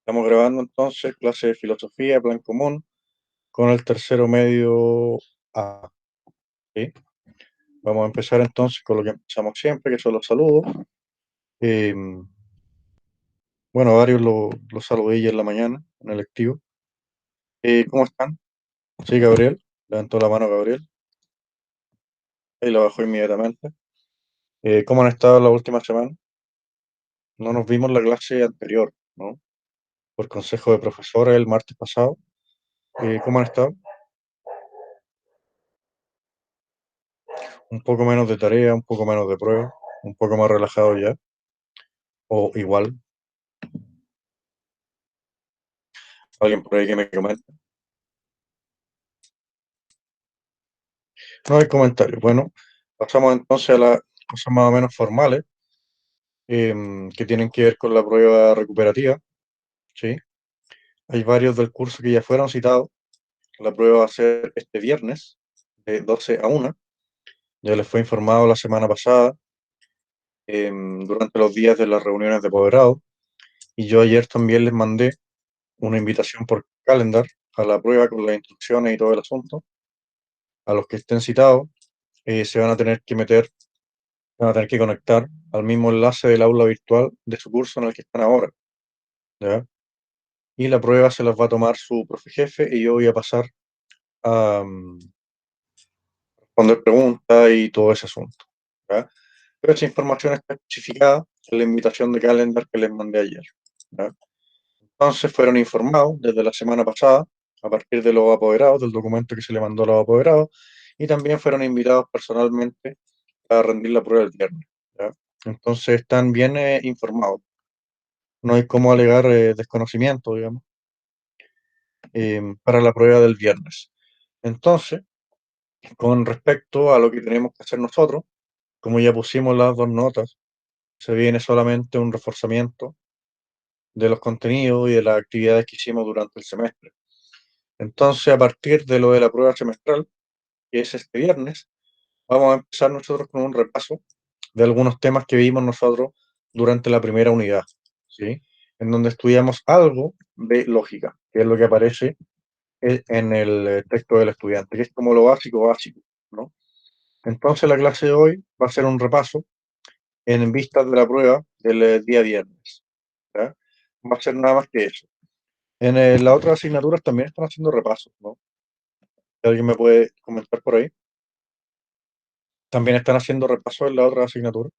Estamos grabando entonces clase de filosofía, plan común, con el tercero medio A. ¿Sí? Vamos a empezar entonces con lo que empezamos siempre, que son los saludos. Eh, bueno, varios los saludé ya en la mañana, en el lectivo. ¿Cómo están? Sí, Gabriel. Levantó la mano Gabriel. Y la bajó inmediatamente. ¿Cómo han estado la última semana? No nos vimos la clase anterior, ¿no? Por consejo de profesores el martes pasado. ¿Cómo han estado? Un poco menos de tarea, un poco menos de prueba, un poco más relajado ya. O igual, alguien por ahí que me comente. No hay comentarios. Bueno, pasamos entonces a las cosas más o menos formales, que tienen que ver con la prueba recuperativa. ¿Sí? Hay varios del curso que ya fueron citados. La prueba va a ser este viernes, de 12 a 1. Ya les fue informado la semana pasada, durante los días de las reuniones de posgrado. Y yo ayer también les mandé una invitación por calendar a la prueba con las instrucciones y todo el asunto. A los que estén citados, se van a tener que meter, van a tener que conectar al mismo enlace del aula virtual de su curso en el que están ahora, ¿ya? Y la prueba se las va a tomar su profe jefe y yo voy a pasar a responder preguntas y todo ese asunto, ¿ya? Pero esa información está especificada en la invitación de calendar que les mandé ayer, ¿ya? Entonces fueron informados desde la semana pasada, a partir de los apoderados, del documento que se le mandó a los apoderados, y también fueron invitados personalmente a rendir la prueba el viernes, ¿ya? Entonces están bien informados. No hay cómo alegar desconocimiento, digamos, para la prueba del viernes. Entonces, con respecto a lo que tenemos que hacer nosotros, como ya pusimos las dos notas, se viene solamente un reforzamiento de los contenidos y de las actividades que hicimos durante el semestre. Entonces, a partir de lo de la prueba semestral, que es este viernes, vamos a empezar nosotros con un repaso de algunos temas que vimos nosotros durante la primera unidad, ¿sí? En donde estudiamos algo de lógica, que es lo que aparece en el texto del estudiante, que es como lo básico, básico, ¿no? Entonces la clase de hoy va a ser un repaso en vistas de la prueba del día viernes, ¿ya? Va a ser nada más que eso. En las otras asignaturas también están haciendo repasos, ¿no? ¿Alguien me puede comentar por ahí? También están haciendo repasos en la otra asignatura.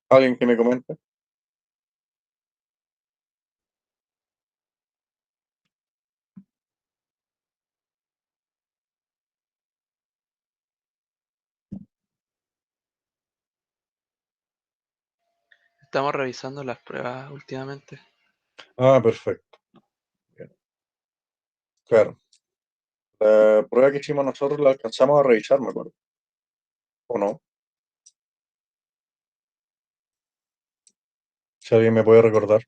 ¿Alguien que me comente? Estamos revisando las pruebas últimamente. Ah, perfecto. Bien. Claro. La prueba que hicimos nosotros la alcanzamos a revisar, me acuerdo. ¿O no? Si alguien me puede recordar.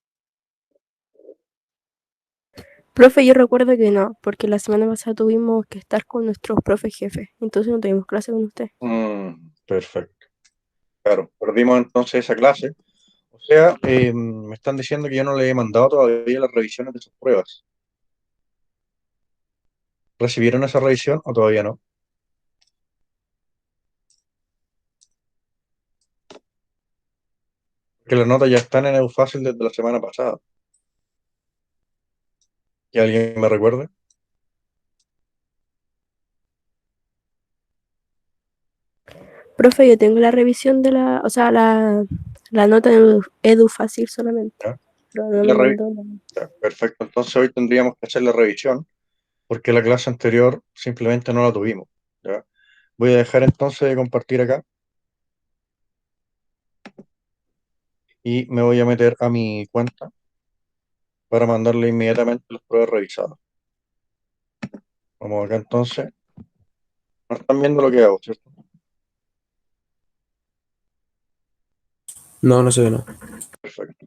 Profe, yo recuerdo que no, porque la semana pasada tuvimos que estar con nuestros profes jefes, entonces no tuvimos clase con usted. Perfecto. Claro, perdimos entonces esa clase. O sea, me están diciendo que yo no le he mandado todavía las revisiones de sus pruebas. ¿Recibieron esa revisión o todavía no? Que las notas ya están en EduFácil desde la semana pasada. ¿Que alguien me recuerde? Profe, yo tengo la revisión de la nota de Edu Fácil solamente, ¿Ya? pero Y no la me revi- mandó ya, perfecto. Entonces hoy tendríamos que hacer la revisión porque la clase anterior simplemente no la tuvimos, ¿ya? Voy a dejar entonces de compartir acá y me voy a meter a mi cuenta para mandarle inmediatamente las pruebas revisadas. Vamos acá entonces. No están viendo lo que hago, ¿cierto? No, no se ve nada. Perfecto.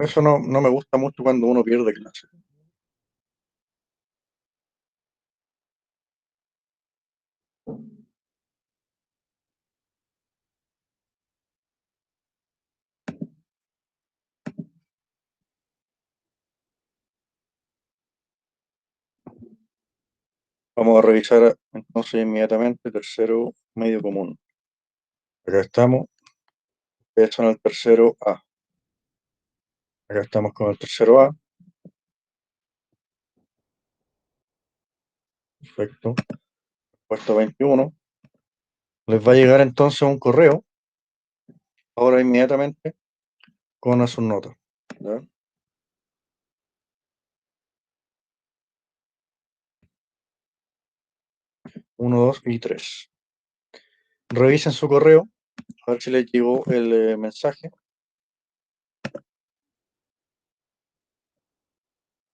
Eso no me gusta mucho cuando uno pierde clase. Vamos a revisar entonces inmediatamente tercero medio común. Acá estamos, ustedes son el tercero A. Acá estamos con el tercero A. Perfecto. Puesto 21. Les va a llegar entonces un correo, ahora inmediatamente, con sus notas. ¿Ya? 1, 2 y 3. Revisen su correo, a ver si les llegó el mensaje.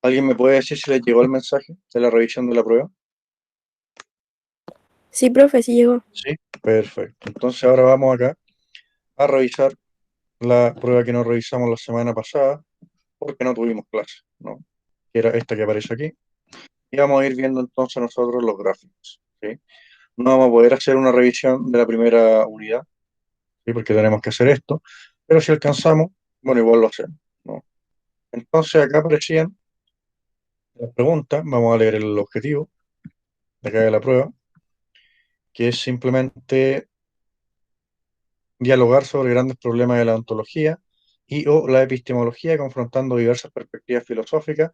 ¿Alguien me puede decir si les llegó el mensaje de la revisión de la prueba? Sí, profe, sí llegó. Sí, perfecto. Entonces ahora vamos acá a revisar la prueba que nos revisamos la semana pasada, porque no tuvimos clase, ¿no? Que era esta que aparece aquí. Y vamos a ir viendo entonces nosotros los gráficos, ¿sí? No vamos a poder hacer una revisión de la primera unidad, ¿sí? Porque tenemos que hacer esto, pero si alcanzamos, bueno, igual lo hacemos, ¿no? Entonces acá aparecían las preguntas, vamos a leer el objetivo de acá de la prueba, que es simplemente dialogar sobre grandes problemas de la ontología y o la epistemología, confrontando diversas perspectivas filosóficas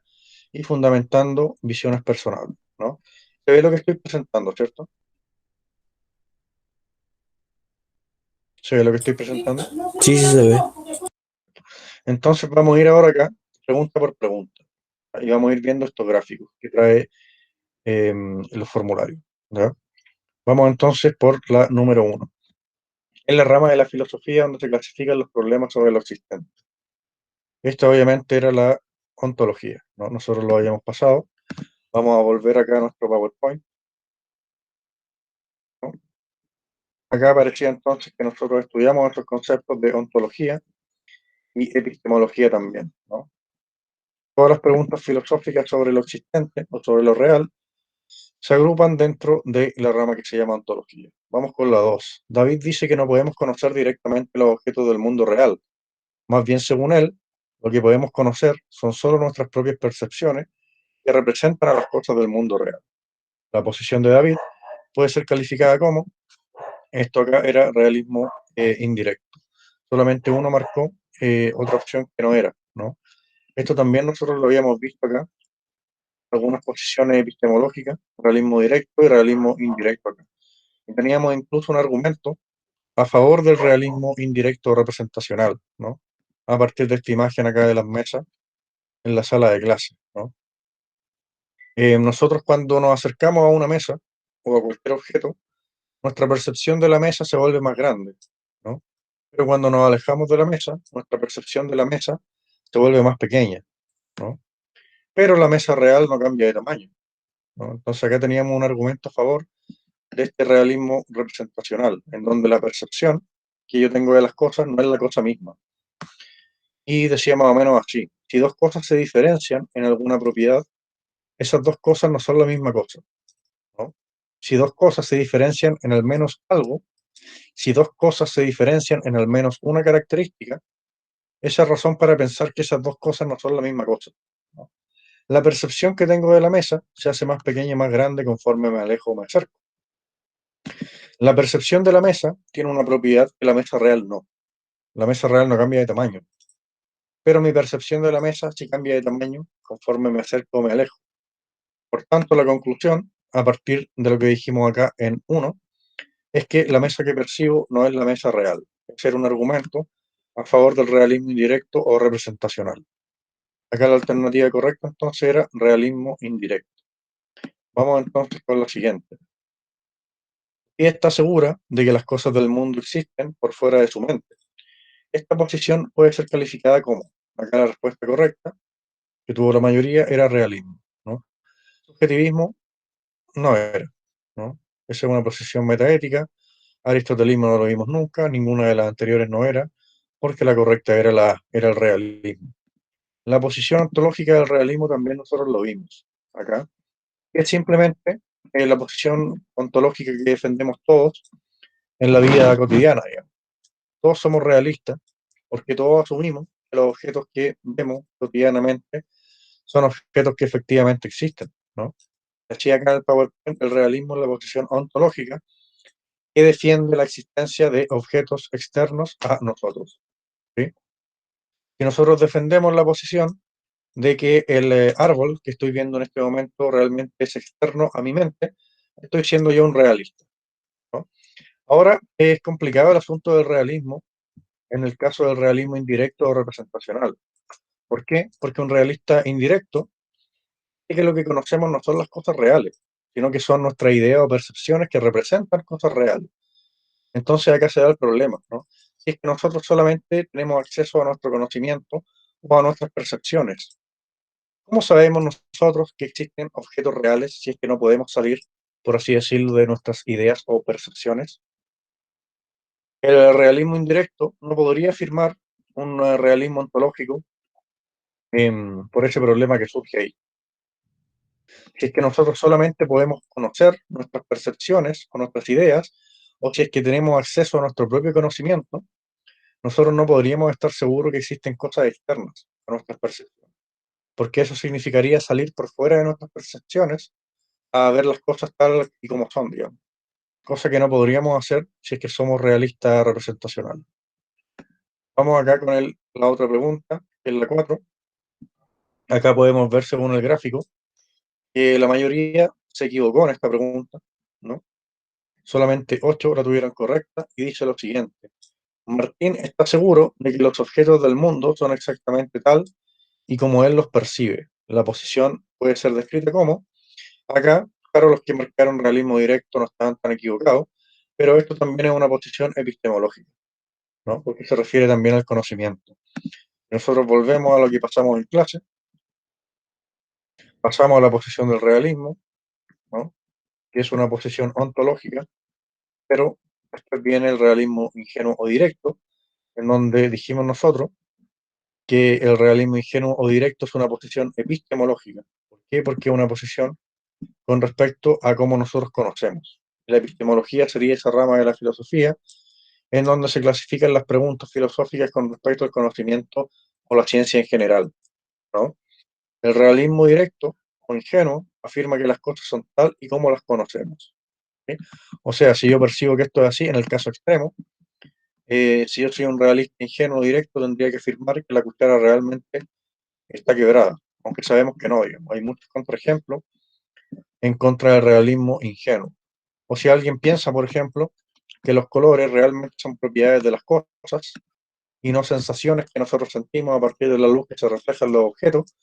y fundamentando visiones personales, ¿no? Se ve lo que estoy presentando, ¿cierto? Se ve lo que estoy presentando. Sí, sí se ve. Entonces vamos a ir ahora acá, pregunta por pregunta, y vamos a ir viendo estos gráficos que trae los formularios, ¿ya? Vamos entonces por la número 1. Es la rama de la filosofía donde se clasifican los problemas sobre lo existente. Esta obviamente era la ontología, ¿no? Nosotros lo habíamos pasado. Vamos a volver acá a nuestro PowerPoint, ¿no? Acá aparecía entonces que nosotros estudiamos estos conceptos de ontología y epistemología también, ¿no? Todas las preguntas filosóficas sobre lo existente o sobre lo real se agrupan dentro de la rama que se llama ontología. Vamos con la 2. David dice que no podemos conocer directamente los objetos del mundo real. Más bien, según él, lo que podemos conocer son solo nuestras propias percepciones que representan a las cosas del mundo real. La posición de David puede ser calificada como, esto acá era realismo indirecto. Solamente uno marcó otra opción que no era, ¿no? Esto también nosotros lo habíamos visto acá, algunas posiciones epistemológicas, realismo directo y realismo indirecto acá. Y teníamos incluso un argumento a favor del realismo indirecto representacional, ¿no? A partir de esta imagen acá de las mesas en la sala de clase, ¿no? Nosotros cuando nos acercamos a una mesa o a cualquier objeto, nuestra percepción de la mesa se vuelve más grande, ¿no? Pero cuando nos alejamos de la mesa, nuestra percepción de la mesa se vuelve más pequeña, ¿no? Pero la mesa real no cambia de tamaño, ¿no? Entonces acá teníamos un argumento a favor de este realismo representacional, en donde la percepción que yo tengo de las cosas no es la cosa misma. Y decía más o menos así, si dos cosas se diferencian en alguna propiedad, esas dos cosas no son la misma cosa, ¿no? Si dos cosas se diferencian en al menos algo, si dos cosas se diferencian en al menos una característica, esa es razón para pensar que esas dos cosas no son la misma cosa, ¿no? La percepción que tengo de la mesa se hace más pequeña y más grande conforme me alejo o me acerco. La percepción de la mesa tiene una propiedad que la mesa real no. La mesa real no cambia de tamaño, pero mi percepción de la mesa sí cambia de tamaño conforme me acerco o me alejo. Por tanto, la conclusión, a partir de lo que dijimos acá en 1, es que la mesa que percibo no es la mesa real. Es un argumento a favor del realismo indirecto o representacional. Acá la alternativa correcta entonces era realismo indirecto. Vamos entonces con la siguiente. Y está segura de que las cosas del mundo existen por fuera de su mente. Esta posición puede ser calificada como, acá la respuesta correcta, que tuvo la mayoría, era realismo, ¿no? Subjetivismo no era, ¿no? Esa es una posición metaética. Aristotelismo no lo vimos nunca, ninguna de las anteriores no era, porque la correcta era el realismo. La posición ontológica del realismo también nosotros lo vimos acá, que es simplemente la posición ontológica que defendemos todos en la vida cotidiana, digamos. Todos somos realistas porque todos asumimos que los objetos que vemos cotidianamente son objetos que efectivamente existen, ¿no? Así acá en el PowerPoint, el realismo es la posición ontológica que defiende la existencia de objetos externos a nosotros, ¿sí? Y nosotros defendemos la posición de que el árbol que estoy viendo en este momento realmente es externo a mi mente, estoy siendo yo un realista, ¿no? Ahora es complicado el asunto del realismo en el caso del realismo indirecto o representacional. ¿Por qué? Porque un realista indirecto es que lo que conocemos no son las cosas reales, sino que son nuestras ideas o percepciones que representan cosas reales. Entonces acá se da el problema, ¿no? Si es que nosotros solamente tenemos acceso a nuestro conocimiento o a nuestras percepciones, ¿cómo sabemos nosotros que existen objetos reales si es que no podemos salir, por así decirlo, de nuestras ideas o percepciones? El realismo indirecto no podría afirmar un realismo ontológico por ese problema que surge ahí. Si es que nosotros solamente podemos conocer nuestras percepciones o nuestras ideas, o si es que tenemos acceso a nuestro propio conocimiento, nosotros no podríamos estar seguros que existen cosas externas a nuestras percepciones, porque eso significaría salir por fuera de nuestras percepciones a ver las cosas tal y como son, digamos, cosa que no podríamos hacer si es que somos realistas representacionales. Vamos acá con la otra pregunta, que es la 4. Acá podemos ver según el gráfico que la mayoría se equivocó en esta pregunta, ¿no? Solamente 8 la tuvieron correcta y dice lo siguiente. Martín está seguro de que los objetos del mundo son exactamente tal y como él los percibe. La posición puede ser descrita como, acá, claro, los que marcaron realismo directo no estaban tan equivocados, pero esto también es una posición epistemológica, ¿no? Porque se refiere también al conocimiento. Nosotros volvemos a lo que pasamos en clase, pasamos a la posición del realismo, ¿no? Que es una posición ontológica, pero después viene el realismo ingenuo o directo, en donde dijimos nosotros que el realismo ingenuo o directo es una posición epistemológica. ¿Por qué? Porque es una posición con respecto a cómo nosotros conocemos. La epistemología sería esa rama de la filosofía en donde se clasifican las preguntas filosóficas con respecto al conocimiento o la ciencia en general, ¿no? El realismo directo o ingenuo afirma que las cosas son tal y como las conocemos, ¿sí? O sea, si yo percibo que esto es así, en el caso extremo, si yo soy un realista ingenuo directo, tendría que afirmar que la cuchara realmente está quebrada, aunque sabemos que no, digamos. Hay muchos contraejemplos en contra del realismo ingenuo. O si alguien piensa, por ejemplo, que los colores realmente son propiedades de las cosas y no sensaciones que nosotros sentimos a partir de la luz que se refleja en los objetos,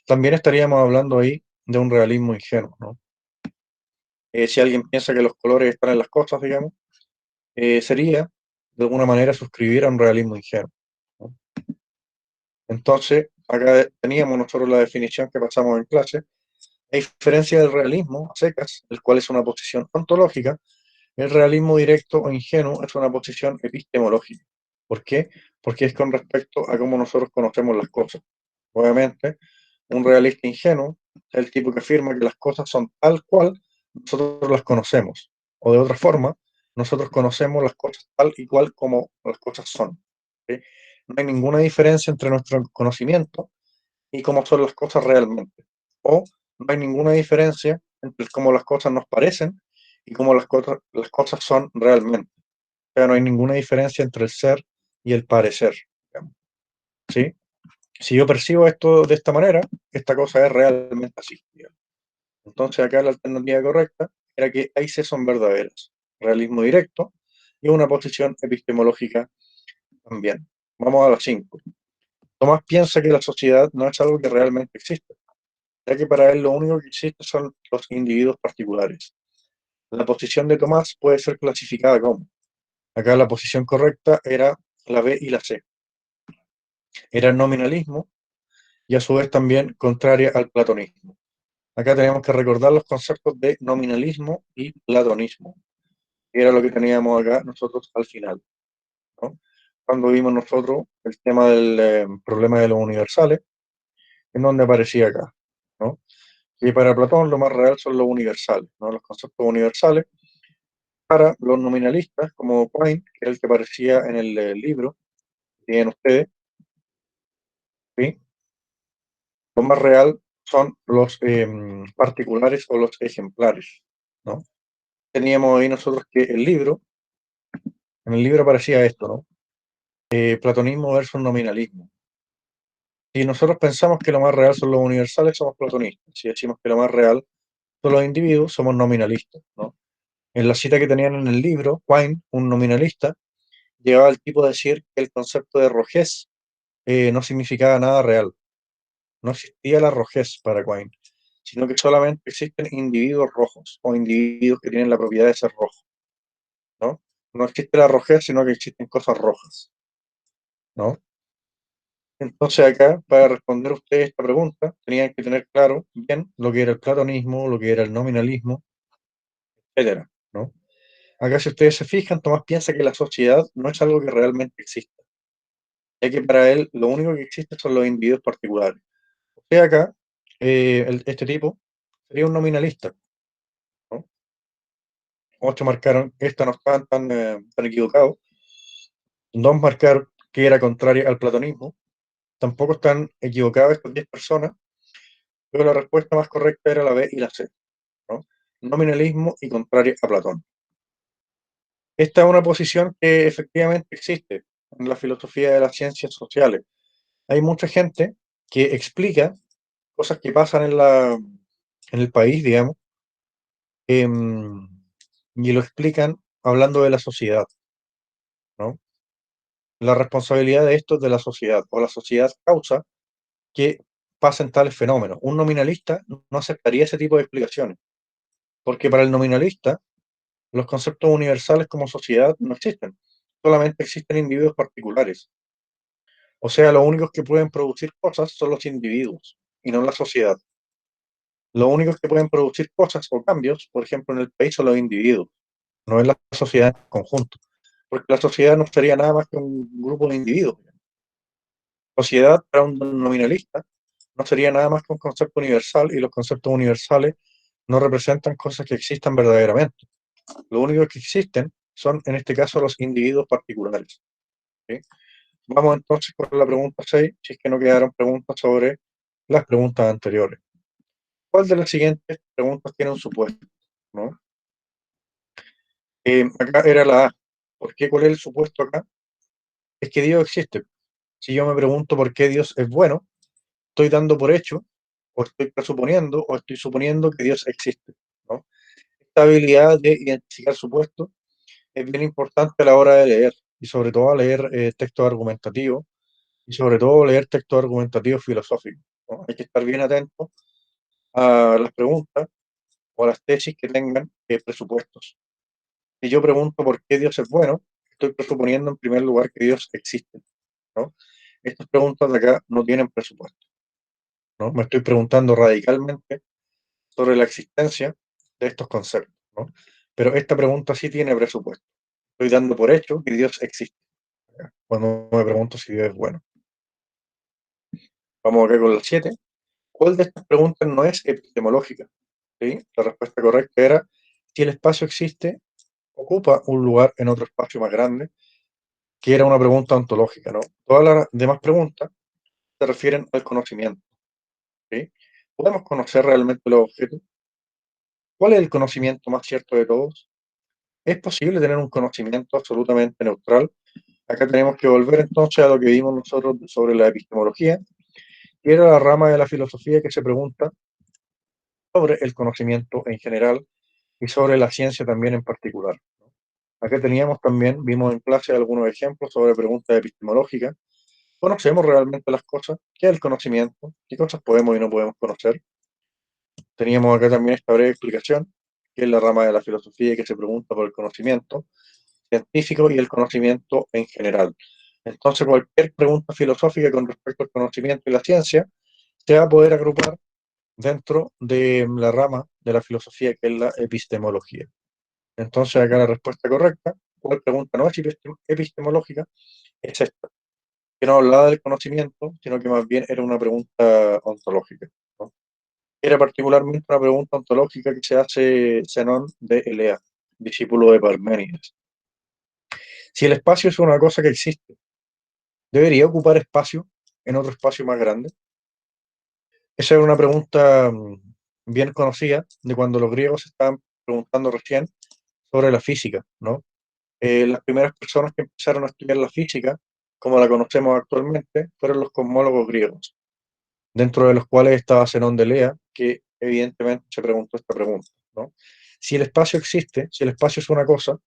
también estaríamos hablando ahí de un realismo ingenuo, ¿no? Si alguien piensa que los colores están en las cosas, digamos, sería de alguna manera suscribir a un realismo ingenuo, ¿no? Entonces, acá teníamos nosotros la definición que pasamos en clase. A diferencia del realismo a secas, el cual es una posición ontológica, el realismo directo o ingenuo es una posición epistemológica. ¿Por qué? Porque es con respecto a cómo nosotros conocemos las cosas. Obviamente, un realista ingenuo es el tipo que afirma que las cosas son tal cual nosotros las conocemos. O de otra forma, nosotros conocemos las cosas tal y cual como las cosas son, ¿sí? No hay ninguna diferencia entre nuestro conocimiento y cómo son las cosas realmente. O no hay ninguna diferencia entre cómo las cosas nos parecen y cómo las cosas son realmente. O sea, no hay ninguna diferencia entre el ser y el parecer, digamos, ¿sí? Si yo percibo esto de esta manera, esta cosa es realmente así, digamos. Entonces acá la alternativa correcta era que ahí sí son verdaderas. Realismo directo y una posición epistemológica también. Vamos a las 5. Tomás piensa que la sociedad no es algo que realmente existe, ya que para él lo único que existe son los individuos particulares. La posición de Tomás puede ser clasificada como, acá la posición correcta era la B y la C. Era el nominalismo y a su vez también contraria al platonismo. Acá tenemos que recordar los conceptos de nominalismo y platonismo, que era lo que teníamos acá nosotros al final, ¿no? Cuando vimos nosotros el tema del problema de los universales, en donde aparecía acá, ¿no? Y para Platón lo más real son los universales, ¿no? Los conceptos universales. Para los nominalistas, como Quine, que era el que aparecía en el libro que tienen ustedes, ¿sí? Lo más real son los particulares o los ejemplares, ¿no? Teníamos ahí nosotros que en el libro aparecía esto, ¿no? Platonismo versus nominalismo. Si nosotros pensamos que lo más real son los universales, somos platonistas. Si decimos que lo más real son los individuos, somos nominalistas, ¿no? En la cita que tenían en el libro, Quine, un nominalista, llegaba al tipo de decir que el concepto de rojez no significaba nada real. No existía la rojez para Quine, sino que solamente existen individuos rojos o individuos que tienen la propiedad de ser rojos, ¿no? No existe la rojez, sino que existen cosas rojas, ¿no? Entonces acá, para responder a ustedes esta pregunta, tenían que tener claro bien lo que era el platonismo, lo que era el nominalismo, etcétera, ¿no? Acá, si ustedes se fijan, Tomás piensa que la sociedad no es algo que realmente exista, ya que para él lo único que existe son los individuos particulares. O sea, acá, este tipo sería un nominalista, ¿no? Ocho marcaron, esta no estaban tan equivocados. Dos marcaron que era contraria al platonismo. Tampoco están equivocadas estas 10 personas, pero la respuesta más correcta era la B y la C, ¿no? Nominalismo y contraria a Platón. Esta es una posición que efectivamente existe en la filosofía de las ciencias sociales. Hay mucha gente que explica cosas que pasan en el país, digamos, em, y lo explican hablando de la sociedad, ¿no? La responsabilidad de esto es de la sociedad, o la sociedad causa que pasen tales fenómenos. Un nominalista no aceptaría ese tipo de explicaciones, porque para el nominalista los conceptos universales como sociedad no existen, solamente existen individuos particulares. O sea, los únicos que pueden producir cosas son los individuos y no la sociedad. Los únicos que pueden producir cosas o cambios, por ejemplo, en el país son los individuos, no es la sociedad en conjunto, porque la sociedad no sería nada más que un grupo de individuos. Sociedad para un nominalista no sería nada más que un concepto universal y los conceptos universales no representan cosas que existan verdaderamente. Lo único que existen son, en este caso, los individuos particulares, ¿sí? Vamos entonces con la pregunta 6, si es que no quedaron preguntas sobre las preguntas anteriores. ¿Cuál de las siguientes preguntas tiene un supuesto? ¿No? Acá era la A. ¿Por qué? ¿Cuál es el supuesto acá? Es que Dios existe. Si yo me pregunto por qué Dios es bueno, estoy dando por hecho, o estoy presuponiendo, o estoy suponiendo que Dios existe, ¿no? Esta habilidad de identificar supuestos es bien importante a la hora de leer, y sobre todo a leer textos argumentativos, y sobre todo leer textos argumentativos filosóficos, ¿no? Hay que estar bien atento a las preguntas o a las tesis que tengan presupuestos. Si yo pregunto por qué Dios es bueno, estoy presuponiendo en primer lugar que Dios existe, ¿no? Estas preguntas de acá no tienen presupuesto, ¿no? Me estoy preguntando radicalmente sobre la existencia de estos conceptos, ¿no? Pero esta pregunta sí tiene presupuesto. Estoy dando por hecho que Dios existe, ¿ya? Cuando me pregunto si Dios es bueno. Vamos acá con la 7. ¿Cuál de estas preguntas no es epistemológica? ¿Sí? La respuesta correcta era, si el espacio existe, ocupa un lugar en otro espacio más grande, que era una pregunta ontológica, ¿no? Todas las demás preguntas se refieren al conocimiento, ¿sí? ¿Podemos conocer realmente los objetos? ¿Cuál es el conocimiento más cierto de todos? ¿Es posible tener un conocimiento absolutamente neutral? Acá tenemos que volver entonces a lo que vimos nosotros sobre la epistemología, que era la rama de la filosofía que se pregunta sobre el conocimiento en general y sobre la ciencia también en particular. Acá teníamos también, vimos en clase algunos ejemplos sobre preguntas epistemológicas. ¿Conocemos realmente las cosas? ¿Qué es el conocimiento? ¿Qué cosas podemos y no podemos conocer? Teníamos acá también esta breve explicación, que es la rama de la filosofía que se pregunta por el conocimiento científico y el conocimiento en general. Entonces, cualquier pregunta filosófica con respecto al conocimiento y la ciencia se va a poder agrupar dentro de la rama de la filosofía que es la epistemología. Entonces, acá la respuesta correcta, ¿cuál pregunta no es epistemológica? Es esta. que no hablaba del conocimiento, sino que más bien era una pregunta ontológica, ¿no? Era particularmente una pregunta ontológica que se hace Zenón de Elea, discípulo de Parménides. Si el espacio es una cosa que existe, ¿debería ocupar espacio en otro espacio más grande? Esa es una pregunta bien conocida de cuando los griegos estaban preguntando recién sobre la física, ¿no? Las primeras personas que empezaron a estudiar la física, como la conocemos actualmente, fueron los cosmólogos griegos, dentro de los cuales estaba Zenón de Elea, que evidentemente se preguntó esta pregunta, ¿no? Si el espacio existe, si el espacio es una cosa,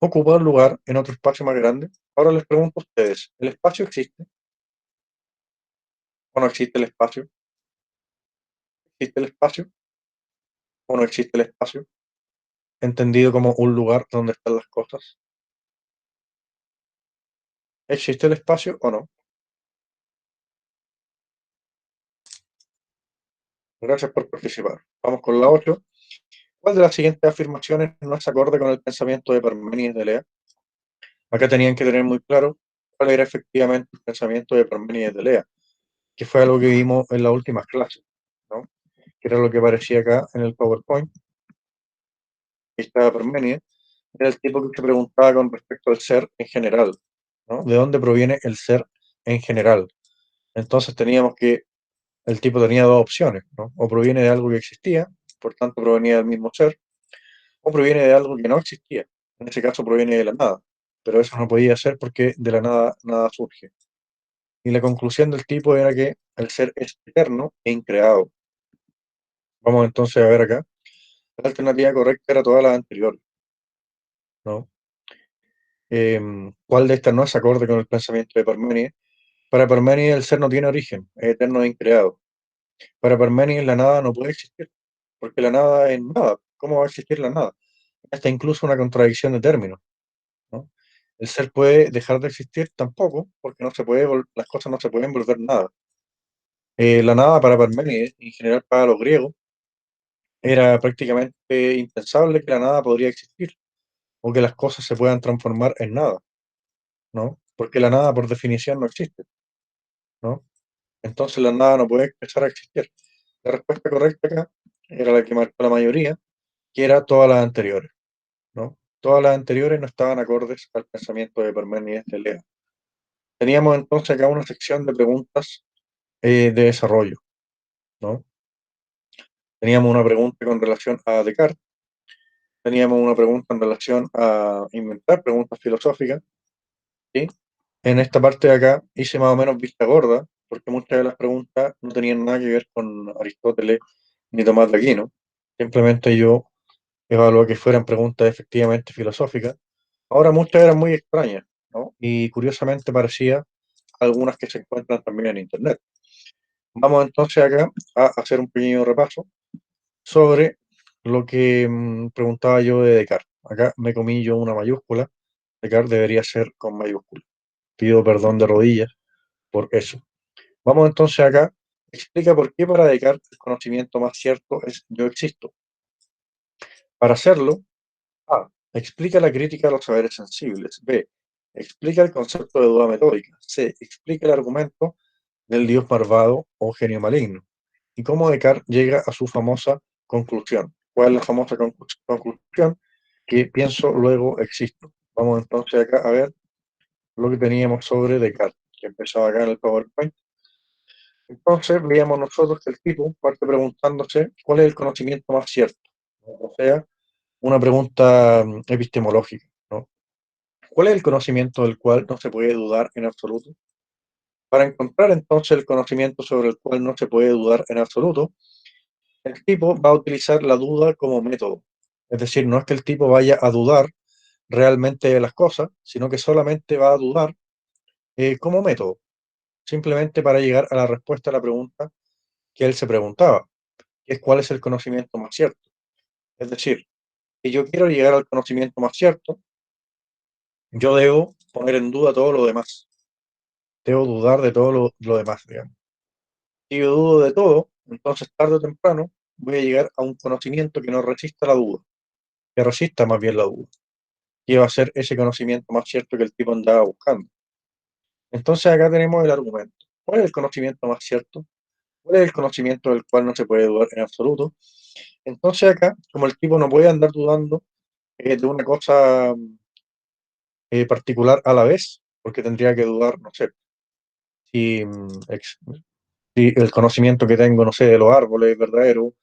¿ocupa un lugar en otro espacio más grande? Ahora les pregunto a ustedes, ¿el espacio existe o no existe el espacio? ¿Existe el espacio o no existe el espacio? Entendido como un lugar donde están las cosas. ¿Existe el espacio o no? Gracias por participar. Vamos con la 8. ¿Cuál de las siguientes afirmaciones no es acorde con el pensamiento de Parménides de Lea? Acá tenían que tener muy claro cuál era efectivamente el pensamiento de Parménides de Lea, que fue algo que vimos en las últimas clases, ¿no? Que era lo que aparecía acá en el PowerPoint. Ahí estaba Parménides, era el tipo que se preguntaba con respecto al ser en general, ¿no? ¿De dónde proviene el ser en general? Entonces teníamos que el tipo tenía dos opciones, ¿no? O proviene de algo que existía, por tanto provenía del mismo ser, o proviene de algo que no existía, en ese caso proviene de la nada, pero eso no podía ser porque de la nada nada surge. Y la conclusión del tipo era que el ser es eterno e increado. Vamos entonces a ver acá. La alternativa correcta era todas las anteriores, ¿no? ¿Cuál de estas no es acorde con el pensamiento de Parménides? Para Parménides el ser no tiene origen, es eterno e increado. Para Parménides la nada no puede existir, porque la nada es nada. ¿Cómo va a existir la nada? Hasta incluso una contradicción de términos, ¿no? El ser puede dejar de existir tampoco, porque no se puede, las cosas no se pueden volver nada. La nada para Parménides, y en general para los griegos, era prácticamente impensable que la nada podría existir, o que las cosas se puedan transformar en nada, ¿no? Porque la nada por definición no existe, ¿no? Entonces la nada no puede empezar a existir. La respuesta correcta acá era la que marcó la mayoría, que era todas las anteriores, ¿no? Todas las anteriores no estaban acordes al pensamiento de Parménides de Lea. Teníamos entonces acá una sección de preguntas de desarrollo, ¿no? Teníamos una pregunta con relación a Descartes, teníamos una pregunta en relación a inventar preguntas filosóficas, ¿sí? En esta parte de acá hice más o menos vista gorda, porque muchas de las preguntas no tenían nada que ver con Aristóteles ni Tomás de Aquino. Simplemente yo evalué que fueran preguntas efectivamente filosóficas. Ahora muchas eran muy extrañas, ¿no? Y curiosamente parecía algunas que se encuentran también en Internet. Vamos entonces acá a hacer un pequeño repaso sobre lo que preguntaba yo de Descartes. Acá me comí yo una mayúscula. Descartes debería ser con mayúscula. Pido perdón de rodillas por eso. Vamos entonces acá. Explica por qué para Descartes el conocimiento más cierto es yo existo. Para hacerlo, A. Explica la crítica a los saberes sensibles. B. Explica el concepto de duda metódica. C. Explica el argumento del dios malvado o genio maligno. Y cómo Descartes llega a su famosa conclusión. ¿Cuál es la famosa conclusión? Que pienso, luego existo. Vamos entonces acá a ver lo que teníamos sobre Descartes, que empezaba acá en el PowerPoint. Entonces veíamos nosotros que el tipo parte preguntándose cuál es el conocimiento más cierto, ¿no? O sea, una pregunta epistemológica, ¿no? ¿Cuál es el conocimiento del cual no se puede dudar en absoluto? Para encontrar entonces el conocimiento sobre el cual no se puede dudar en absoluto, el tipo va a utilizar la duda como método. Es decir, no es que el tipo vaya a dudar realmente de las cosas, sino que solamente va a dudar como método, simplemente para llegar a la respuesta a la pregunta que él se preguntaba, que es cuál es el conocimiento más cierto. Es decir, si yo quiero llegar al conocimiento más cierto, yo debo poner en duda todo lo demás. Debo dudar de todo lo demás, digamos. Si yo dudo de todo, entonces tarde o temprano voy a llegar a un conocimiento que no resista la duda, que resista más bien la duda, que va a ser ese conocimiento más cierto que el tipo andaba buscando. Entonces acá tenemos el argumento. ¿Cuál es el conocimiento más cierto? ¿Cuál es el conocimiento del cual no se puede dudar en absoluto? Entonces acá, como el tipo no puede andar dudando de una cosa particular a la vez, porque tendría que dudar, no sé, si, si el conocimiento que tengo, no sé, de los árboles es verdadero,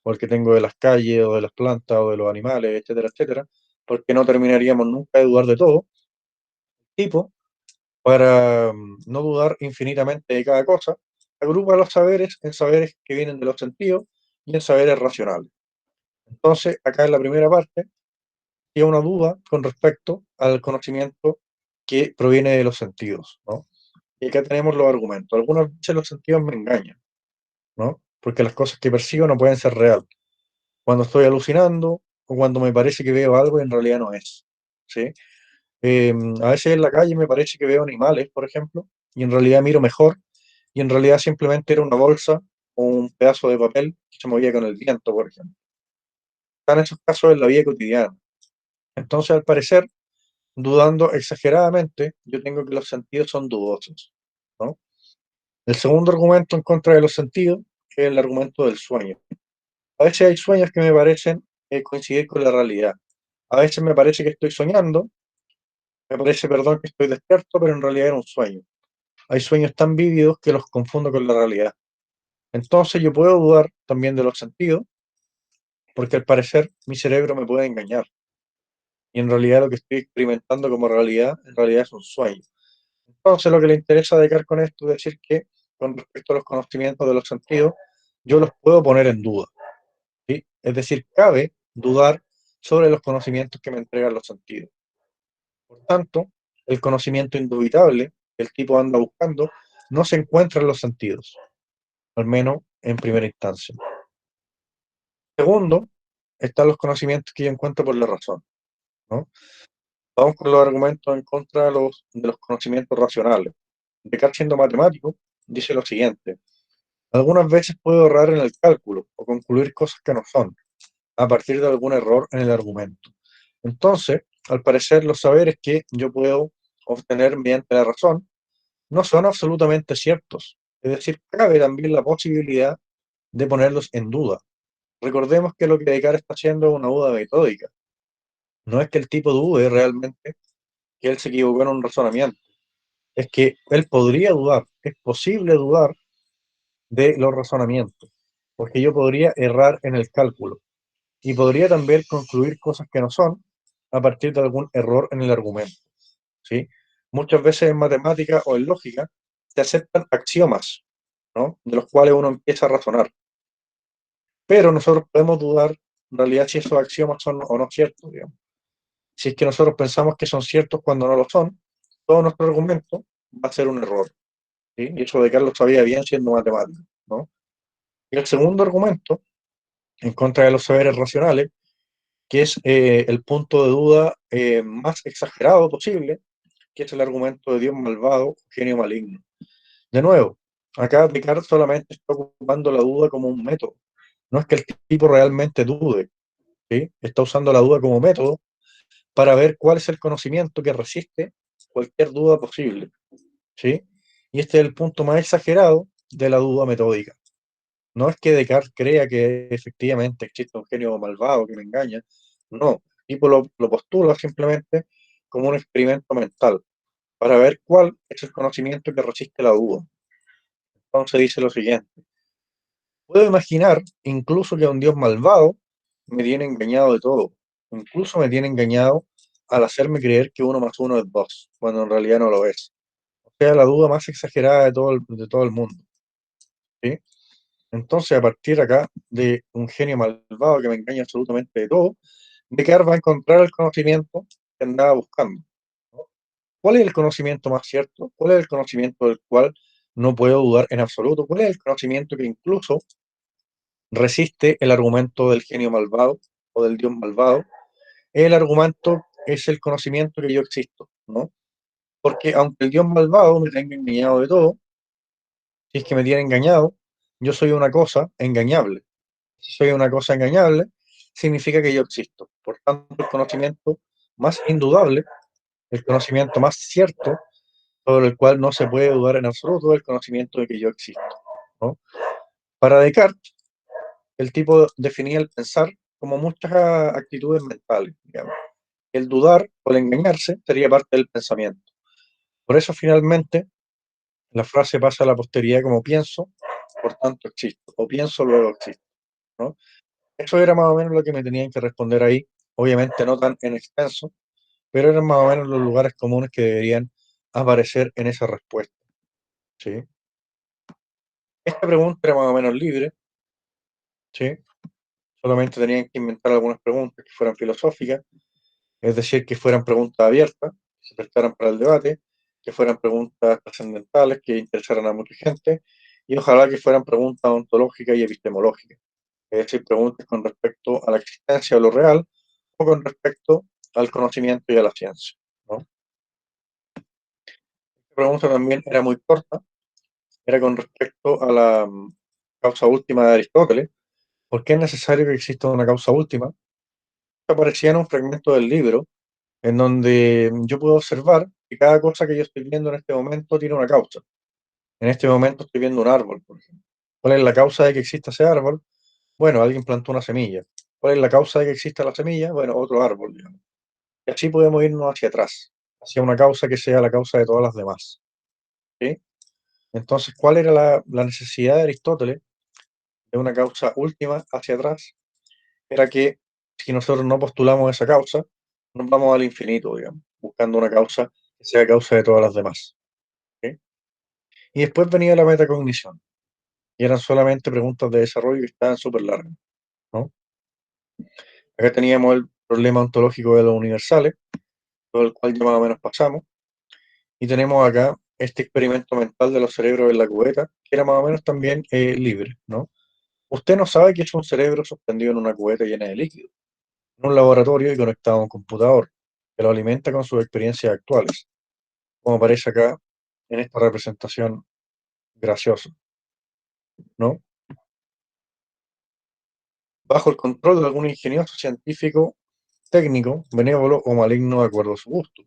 o el que tengo de las calles, o de las plantas, o de los animales, etcétera, etcétera, porque no terminaríamos nunca de dudar de todo, tipo, para no dudar infinitamente de cada cosa, agrupa los saberes en saberes que vienen de los sentidos y en saberes racionales. Entonces, acá en la primera parte, hay una duda con respecto al conocimiento que proviene de los sentidos, ¿no? Y acá tenemos los argumentos. Algunas veces los sentidos me engañan, ¿no? Porque las cosas que percibo no pueden ser real. Cuando estoy alucinando o cuando me parece que veo algo y en realidad no es, ¿sí? A veces en la calle me parece que veo animales, por ejemplo, y en realidad miro mejor, y en realidad simplemente era una bolsa o un pedazo de papel que se movía con el viento, por ejemplo. Están esos casos en la vida cotidiana. Entonces, al parecer, dudando exageradamente, yo tengo que los sentidos son dudosos, ¿no? El segundo argumento en contra de los sentidos es el argumento del sueño. A veces hay sueños que me parecen coincidir con la realidad. A veces me parece que estoy soñando, me parece, perdón, que estoy despierto, pero en realidad era un sueño. Hay sueños tan vívidos que los confundo con la realidad. Entonces yo puedo dudar también de los sentidos, porque al parecer mi cerebro me puede engañar. Y en realidad lo que estoy experimentando como realidad, en realidad es un sueño. Entonces lo que le interesa a Descartes con esto es decir que con respecto a los conocimientos de los sentidos, yo los puedo poner en duda, ¿sí? Es decir, cabe dudar sobre los conocimientos que me entregan los sentidos. Por tanto, el conocimiento indubitable que el tipo anda buscando no se encuentra en los sentidos, al menos en primera instancia. Segundo, están los conocimientos que yo encuentro por la razón, ¿no? Vamos con los argumentos en contra de los conocimientos racionales. Descartes, siendo matemático, dice lo siguiente: algunas veces puedo errar en el cálculo o concluir cosas que no son, a partir de algún error en el argumento. Entonces, al parecer, los saberes que yo puedo obtener mediante la razón no son absolutamente ciertos. Es decir, cabe también la posibilidad de ponerlos en duda. Recordemos que lo que Descartes está haciendo es una duda metódica. No es que el tipo dude realmente que él se equivocó en un razonamiento. Es que él podría dudar, es posible dudar de los razonamientos, porque yo podría errar en el cálculo y podría también concluir cosas que no son a partir de algún error en el argumento, ¿sí? Muchas veces en matemática o en lógica se aceptan axiomas, ¿no? De los cuales uno empieza a razonar, pero nosotros podemos dudar en realidad si esos axiomas son o no ciertos, digamos. Si es que nosotros pensamos que son ciertos cuando no lo son, todo nuestro argumento va a ser un error, ¿sí? Y eso de Carlos sabía bien siendo matemático, ¿no? Y el segundo argumento, en contra de los saberes racionales, que es el punto de duda más exagerado posible, que es el argumento de Dios malvado, genio maligno. De nuevo, acá Descartes solamente está ocupando la duda como un método. No es que el tipo realmente dude, ¿sí? Está usando la duda como método para ver cuál es el conocimiento que resiste cualquier duda posible, ¿sí? Y este es el punto más exagerado de la duda metódica. No es que Descartes crea que efectivamente existe un genio malvado que me engaña, no, el tipo lo postula simplemente como un experimento mental para ver cuál es el conocimiento que resiste la duda. Entonces dice lo siguiente: puedo imaginar incluso que un Dios malvado me tiene engañado de todo, incluso me tiene engañado al hacerme creer que 1 más 1 es 2, cuando en realidad no lo es. O sea, la duda más exagerada de todo el mundo, ¿sí? Entonces, a partir acá de un genio malvado que me engaña absolutamente de todo, Descartes va a encontrar el conocimiento que andaba buscando, ¿no? ¿Cuál es el conocimiento más cierto? ¿Cuál es el conocimiento del cual no puedo dudar en absoluto? ¿Cuál es el conocimiento que incluso resiste el argumento del genio malvado o del Dios malvado? El argumento es el conocimiento que yo existo, ¿no? Porque aunque el Dios malvado me tenga engañado de todo, si es que me tiene engañado, yo soy una cosa engañable. Si soy una cosa engañable, significa que yo existo. Por tanto, el conocimiento más indudable, el conocimiento más cierto, sobre el cual no se puede dudar en absoluto del conocimiento de que yo existo, ¿no? Para Descartes, el tipo definía el pensar como muchas actitudes mentales, digamos. El dudar o el engañarse sería parte del pensamiento. Por eso, finalmente, la frase pasa a la posteridad como pienso, por tanto existo, o pienso, luego existo, ¿no? Eso era más o menos lo que me tenían que responder ahí, obviamente no tan en extenso, pero eran más o menos los lugares comunes que deberían aparecer en esa respuesta, ¿sí? Esta pregunta era más o menos libre, ¿sí? Solamente tenían que inventar algunas preguntas que fueran filosóficas, es decir, que fueran preguntas abiertas, que se prestaran para el debate, que fueran preguntas trascendentales, que interesaran a mucha gente, y ojalá que fueran preguntas ontológicas y epistemológicas, es decir, preguntas con respecto a la existencia de lo real o con respecto al conocimiento y a la ciencia, ¿no? Esta pregunta también era muy corta, era con respecto a la causa última de Aristóteles. ¿Por qué es necesario que exista una causa última? Aparecía en un fragmento del libro en donde yo puedo observar que cada cosa que yo estoy viendo en este momento tiene una causa. En este momento estoy viendo un árbol, por ejemplo. ¿Cuál es la causa de que exista ese árbol? Bueno, alguien plantó una semilla. ¿Cuál es la causa de que exista la semilla? Bueno, otro árbol, digamos. Y así podemos irnos hacia atrás, hacia una causa que sea la causa de todas las demás, ¿sí? Entonces, ¿cuál era la necesidad de Aristóteles de una causa última hacia atrás? Era que si nosotros no postulamos esa causa, nos vamos al infinito, digamos, buscando una causa que sea causa de todas las demás, ¿sí? Y después venía la metacognición, y eran solamente preguntas de desarrollo que estaban súper largas, ¿no? Acá teníamos el problema ontológico de los universales, todo el cual ya más o menos pasamos, y tenemos acá este experimento mental de los cerebros en la cubeta, que era más o menos también libre, ¿no? Usted no sabe que es un cerebro suspendido en una cubeta llena de líquido, en un laboratorio y conectado a un computador, que lo alimenta con sus experiencias actuales, como aparece acá en esta representación graciosa, ¿no? Bajo el control de algún ingenioso científico, técnico, benévolo o maligno de acuerdo a su gusto.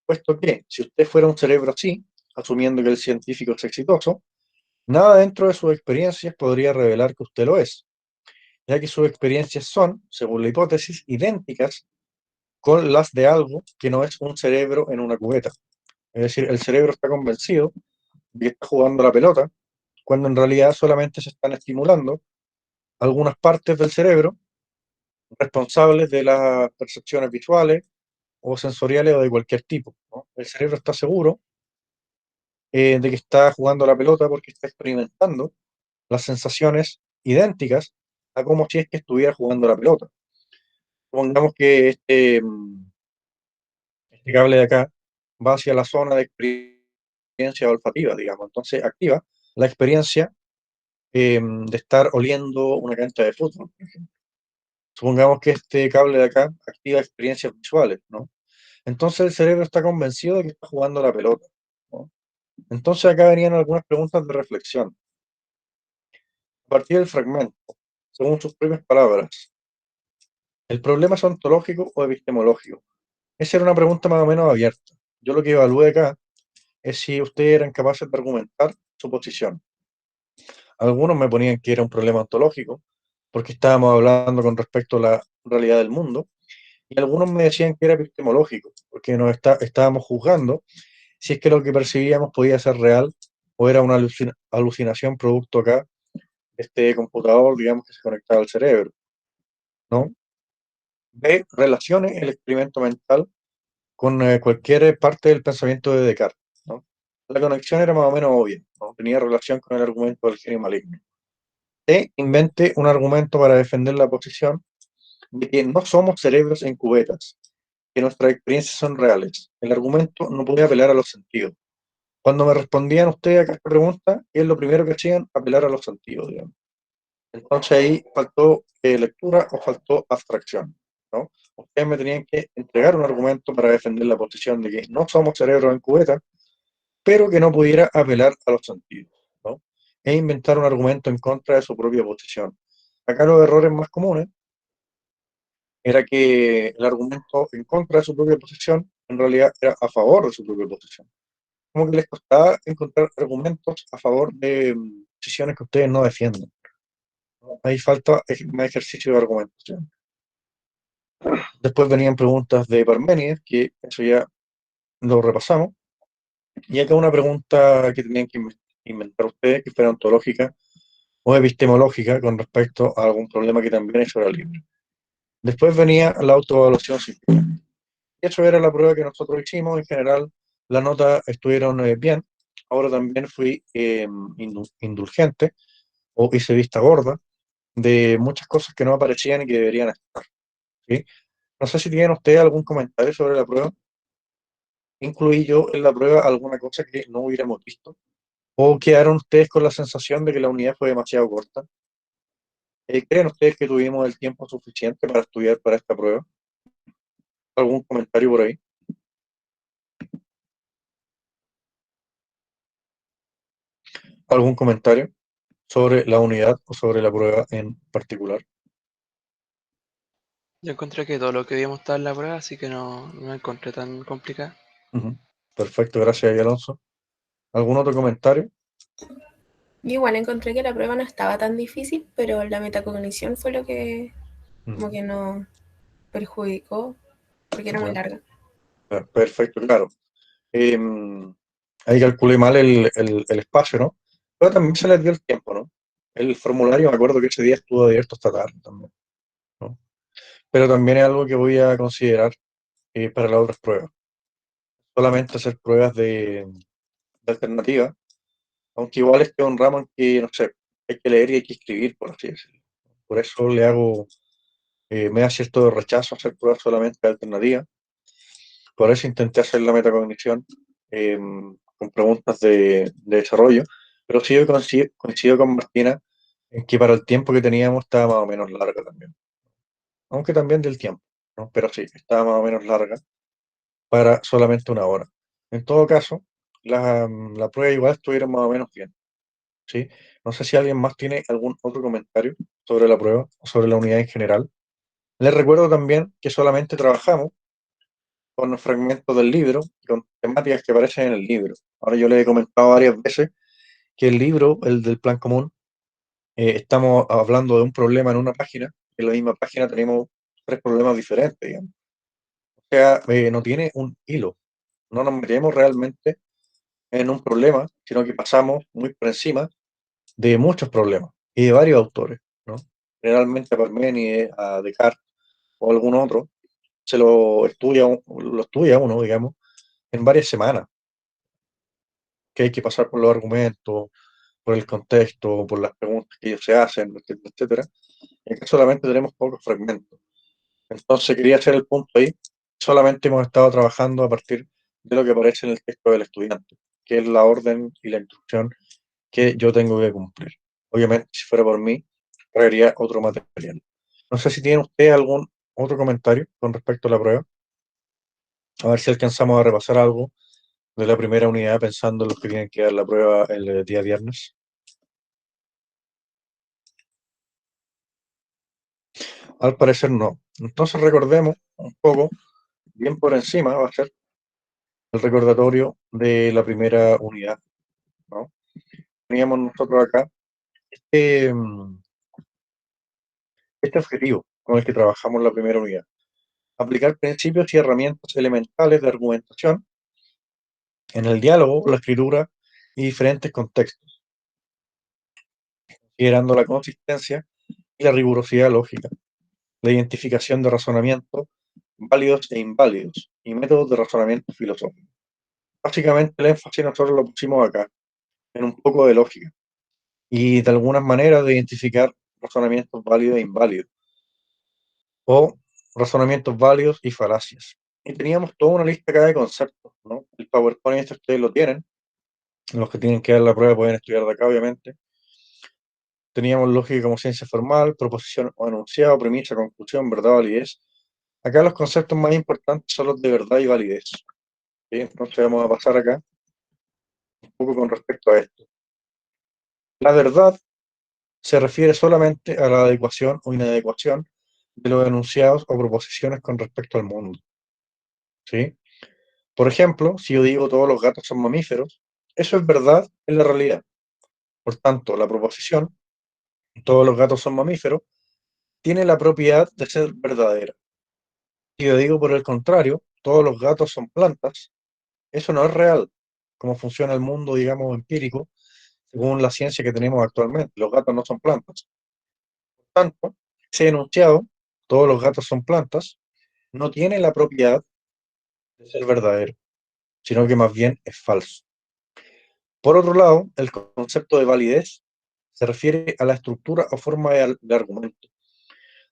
Puesto que, si usted fuera un cerebro así, asumiendo que el científico es exitoso, nada dentro de sus experiencias podría revelar que usted lo es, ya que sus experiencias son, según la hipótesis, idénticas con las de algo que no es un cerebro en una cubeta. Es decir, el cerebro está convencido de que está jugando a la pelota, cuando en realidad solamente se están estimulando algunas partes del cerebro responsables de las percepciones visuales o sensoriales o de cualquier tipo, ¿no? El cerebro está seguro de que está jugando a la pelota porque está experimentando las sensaciones idénticas a como si es que estuviera jugando a la pelota. Supongamos que este cable de acá va hacia la zona de experiencia olfativa, digamos, entonces activa la experiencia de estar oliendo una cancha de fútbol, por ejemplo. Supongamos que este cable de acá activa experiencias visuales, ¿no? Entonces el cerebro está convencido de que está jugando a la pelota, ¿no? Entonces acá venían algunas preguntas de reflexión. A partir del fragmento, según sus propias palabras, ¿el problema es ontológico o epistemológico? Esa era una pregunta más o menos abierta. Yo lo que evalué acá es si ustedes eran capaces de argumentar su posición. Algunos me ponían que era un problema ontológico, porque estábamos hablando con respecto a la realidad del mundo, y algunos me decían que era epistemológico, porque estábamos juzgando si es que lo que percibíamos podía ser real o era una alucinación producto acá de este computador, digamos, que se conectaba al cerebro, ¿no? B, relacione el experimento mental con cualquier parte del pensamiento de Descartes, ¿no? La conexión era más o menos obvia, ¿no? Tenía relación con el argumento del genio maligno. E, invente un argumento para defender la posición de que no somos cerebros en cubetas, que nuestras experiencias son reales. El argumento no puede apelar a los sentidos. Cuando me respondían ustedes a esta pregunta, ¿qué es lo primero que hacían? Apelar a los sentidos, digamos. Entonces ahí faltó lectura o faltó abstracción, ¿no? Ustedes me tenían que entregar un argumento para defender la posición de que no somos cerebros en cubeta, pero que no pudiera apelar a los sentidos, ¿no? E inventar un argumento en contra de su propia posición. Acá los errores más comunes era que el argumento en contra de su propia posición en realidad era a favor de su propia posición. como que les costaba encontrar argumentos a favor de posiciones que ustedes no defienden. Ahí falta más ejercicio de argumentación. Después venían preguntas de Parménides, que eso ya lo repasamos. Y acá una pregunta que tenían que inventar ustedes, que fuera ontológica o epistemológica con respecto a algún problema que también es sobre el libro. Después venía la autoevaluación simple. Eso era la prueba que nosotros hicimos. En general, las notas estuvieron bien. Ahora también fui indulgente o hice vista gorda de muchas cosas que no aparecían y que deberían estar. ¿Sí? No sé si tienen ustedes algún comentario sobre la prueba. ¿Incluí yo en la prueba alguna cosa que no hubiéramos visto? ¿O quedaron ustedes con la sensación de que la unidad fue demasiado corta? ¿Creen ustedes que tuvimos el tiempo suficiente para estudiar para esta prueba? ¿Algún comentario por ahí? ¿Algún comentario sobre la unidad o sobre la prueba en particular? Yo encontré que todo lo que vimos estaba en la prueba, así que no me encontré tan complicada. Ujú. Perfecto, gracias ahí, Alonso. ¿Algún otro comentario? Yo igual encontré que la prueba no estaba tan difícil, pero la metacognición fue lo que como que nos perjudicó porque era muy Ya. larga. Perfecto, claro. Ahí calculé mal el espacio, ¿no? Pero también se les dio el tiempo, ¿no? El formulario, me acuerdo que ese día estuvo abierto hasta tarde también, ¿no? Pero también es algo que voy a considerar para las otras pruebas. Solamente hacer pruebas de alternativa, aunque igual este es un ramo en que, no sé, hay que leer y hay que escribir, por así decirlo. Por eso me da cierto rechazo hacer pruebas solamente de alternativa. Por eso intenté hacer la metacognición con preguntas de desarrollo, pero sí yo coincido con Martina en que para el tiempo que teníamos estaba más o menos larga también. Aunque también del tiempo, ¿no? Pero sí, estaba más o menos larga para solamente una hora. En todo caso, la prueba igual estuvieron más o menos bien, ¿sí? No sé si alguien más tiene algún otro comentario sobre la prueba o sobre la unidad en general. Les recuerdo también que solamente trabajamos con los fragmentos del libro, con temáticas que aparecen en el libro. Ahora yo les he comentado varias veces que el libro, el del plan común, estamos hablando de un problema en una página, en la misma página tenemos tres problemas diferentes, digamos. O sea, no tiene un hilo, no nos metemos realmente en un problema, sino que pasamos muy por encima de muchos problemas y de varios autores, ¿no? Generalmente a Parménides, a Descartes o algún otro, lo estudia uno, digamos, en varias semanas, que hay que pasar por los argumentos, por el contexto, por las preguntas que ellos se hacen, etcétera, etcétera. Y acá solamente tenemos pocos fragmentos. Entonces quería hacer el punto ahí. Solamente hemos estado trabajando a partir de lo que aparece en el texto del estudiante, que es la orden y la instrucción que yo tengo que cumplir. Obviamente, si fuera por mí, traería otro material. No sé si tiene usted algún otro comentario con respecto a la prueba. A ver si alcanzamos a repasar algo de la primera unidad pensando en los que tienen que dar la prueba el día viernes. Al parecer no. Entonces recordemos un poco, bien por encima, va a ser el recordatorio de la primera unidad, ¿no? Teníamos nosotros acá este, este objetivo con el que trabajamos la primera unidad. Aplicar principios y herramientas elementales de argumentación en el diálogo, la escritura y diferentes contextos, considerando la consistencia y la rigurosidad lógica, la identificación de razonamientos válidos e inválidos y métodos de razonamiento filosófico. Básicamente el énfasis nosotros lo pusimos acá, en un poco de lógica y de algunas maneras de identificar razonamientos válidos e inválidos o razonamientos válidos y falacias. Y teníamos toda una lista acá de conceptos, ¿no? El PowerPoint este ustedes lo tienen, los que tienen que dar la prueba pueden estudiar de acá, obviamente. Teníamos lógica como ciencia formal, proposición o enunciado, premisa, conclusión, verdad, validez. Acá los conceptos más importantes son los de verdad y validez, ¿sí? Entonces vamos a pasar acá un poco con respecto a esto. La verdad se refiere solamente a la adecuación o inadecuación de los enunciados o proposiciones con respecto al mundo, ¿sí? Por ejemplo, si yo digo todos los gatos son mamíferos, eso es verdad en la realidad. Por tanto, la proposición, todos los gatos son mamíferos, tiene la propiedad de ser verdadera. Si yo digo por el contrario, todos los gatos son plantas, eso no es real, como funciona el mundo, digamos, empírico, según la ciencia que tenemos actualmente. Los gatos no son plantas. Por tanto, ese enunciado, todos los gatos son plantas, no tiene la propiedad de ser verdadero, sino que más bien es falso. Por otro lado, el concepto de validez se refiere a la estructura o forma de argumento.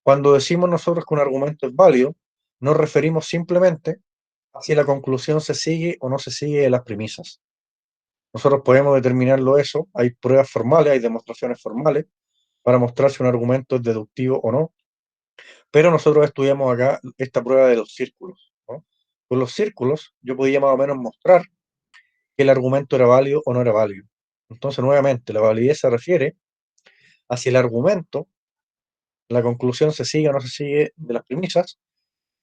Cuando decimos nosotros que un argumento es válido, nos referimos simplemente a si la conclusión se sigue o no se sigue de las premisas. Nosotros podemos determinarlo eso, hay pruebas formales, hay demostraciones formales para mostrar si un argumento es deductivo o no, pero nosotros estudiamos acá esta prueba de los círculos, ¿no? Con los círculos yo podía más o menos mostrar que el argumento era válido o no era válido. Entonces, nuevamente, la validez se refiere a si el argumento, la conclusión se sigue o no se sigue de las premisas,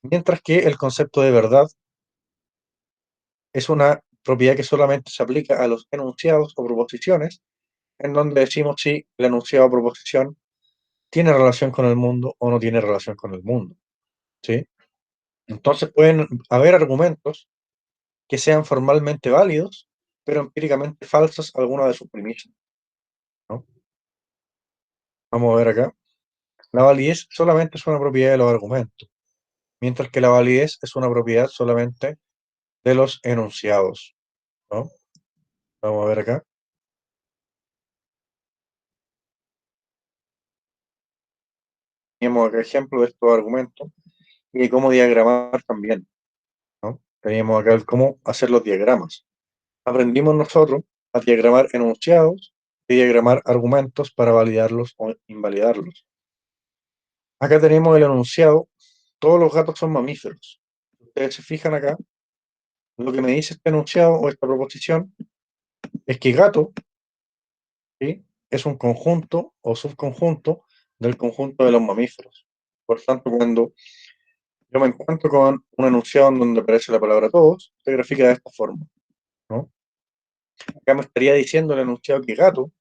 mientras que el concepto de verdad es una propiedad que solamente se aplica a los enunciados o proposiciones, en donde decimos si el enunciado o proposición tiene relación con el mundo o no tiene relación con el mundo, ¿sí? Entonces pueden haber argumentos que sean formalmente válidos, pero empíricamente falsos algunas de sus premisas, ¿no? Vamos a ver acá. La validez solamente es una propiedad de los argumentos, mientras que la validez es una propiedad solamente de los enunciados, ¿no? Vamos a ver acá. Tenemos acá ejemplos de estos argumentos y de cómo diagramar también, ¿no? Teníamos acá el cómo hacer los diagramas. Aprendimos nosotros a diagramar enunciados y diagramar argumentos para validarlos o invalidarlos. Acá tenemos el enunciado, todos los gatos son mamíferos. Ustedes se fijan acá, lo que me dice este enunciado o esta proposición es que gato, ¿sí?, es un conjunto o subconjunto del conjunto de los mamíferos. Por tanto, cuando yo me encuentro con un enunciado en donde aparece la palabra todos, se grafica de esta forma, ¿no? Acá me estaría diciendo el enunciado que gato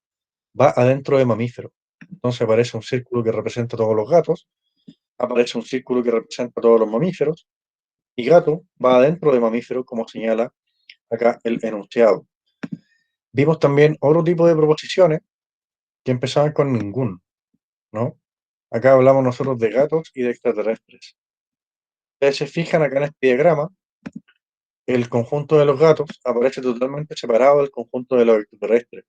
va adentro de mamífero. Entonces aparece un círculo que representa a todos los gatos, aparece un círculo que representa a todos los mamíferos, y gato va adentro de mamífero, como señala acá el enunciado. Vimos también otro tipo de proposiciones que empezaban con ningún, ¿no? Acá hablamos nosotros de gatos y de extraterrestres. Ustedes se fijan acá en este diagrama, el conjunto de los gatos aparece totalmente separado del conjunto de los extraterrestres.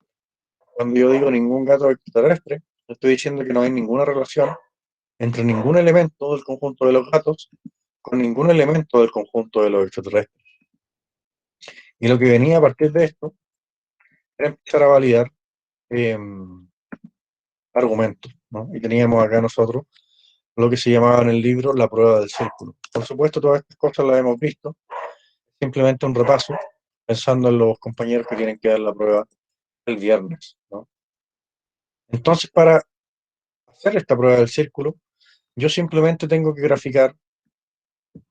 Cuando yo digo ningún gato extraterrestre, estoy diciendo que no hay ninguna relación entre ningún elemento del conjunto de los gatos con ningún elemento del conjunto de los extraterrestres. Y lo que venía a partir de esto era empezar a validar eh, argumentos, ¿no? Y teníamos acá nosotros lo que se llamaba en el libro la prueba del círculo. Por supuesto, todas estas cosas las hemos visto, simplemente un repaso, pensando en los compañeros que tienen que dar la prueba el viernes, ¿no? Entonces, para hacer esta prueba del círculo, yo simplemente tengo que graficar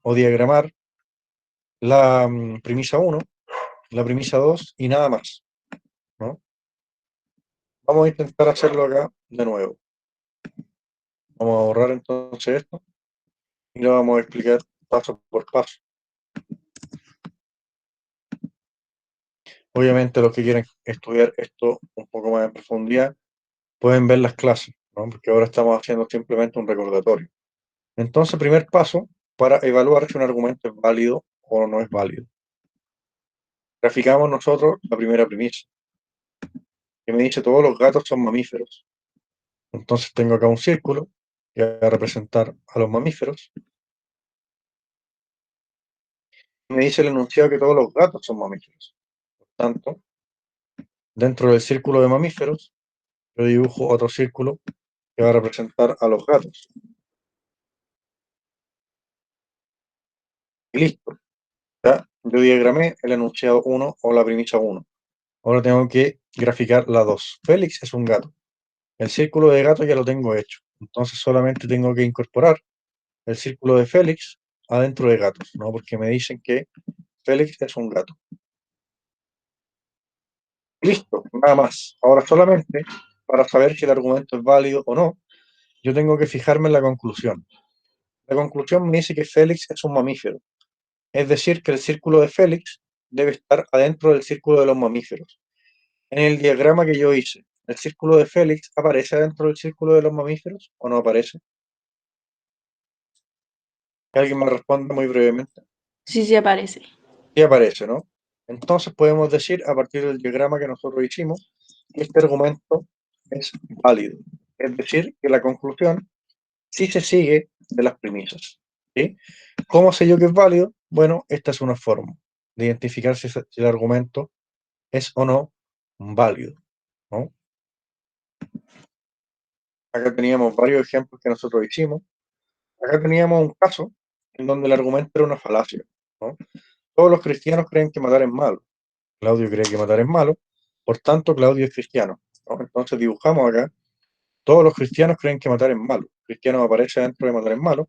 o diagramar la premisa 1, la premisa 2 y nada más, ¿no? Vamos a intentar hacerlo acá de nuevo. Vamos a borrar entonces esto y lo vamos a explicar paso por paso. Obviamente los que quieren estudiar esto un poco más en profundidad pueden ver las clases, ¿no? Porque ahora estamos haciendo simplemente un recordatorio. Entonces, primer paso para evaluar si un argumento es válido o no es válido. Graficamos nosotros la primera premisa, que me dice todos los gatos son mamíferos. Entonces tengo acá un círculo que va a representar a los mamíferos. Me dice el enunciado que todos los gatos son mamíferos. Por tanto, dentro del círculo de mamíferos, yo dibujo otro círculo que va a representar a los gatos. Y listo. ¿Ya? Yo diagramé el enunciado 1 o la premisa 1. Ahora tengo que graficar la 2. Félix es un gato. El círculo de gato ya lo tengo hecho. Entonces solamente tengo que incorporar el círculo de Félix adentro de gatos, ¿no? Porque me dicen que Félix es un gato. Listo, nada más. Ahora solamente, para saber si el argumento es válido o no, yo tengo que fijarme en la conclusión. La conclusión me dice que Félix es un mamífero. Es decir, que el círculo de Félix debe estar adentro del círculo de los mamíferos. En el diagrama que yo hice, ¿el círculo de Félix aparece dentro del círculo de los mamíferos o no aparece? Que alguien me responda muy brevemente. Sí aparece. Sí aparece, ¿no? Entonces podemos decir, a partir del diagrama que nosotros hicimos, que este argumento es válido. Es decir, que la conclusión sí se sigue de las premisas. ¿Sí? ¿Cómo sé yo que es válido? Bueno, esta es una forma de identificar si el argumento es o no válido, ¿no? Acá teníamos varios ejemplos que nosotros hicimos. Acá teníamos un caso en donde el argumento era una falacia, ¿no? Todos los cristianos creen que matar es malo. Claudio cree que matar es malo, por tanto Claudio es cristiano, ¿no? Entonces dibujamos acá, todos los cristianos creen que matar es malo. Cristiano aparece dentro de matar es malo.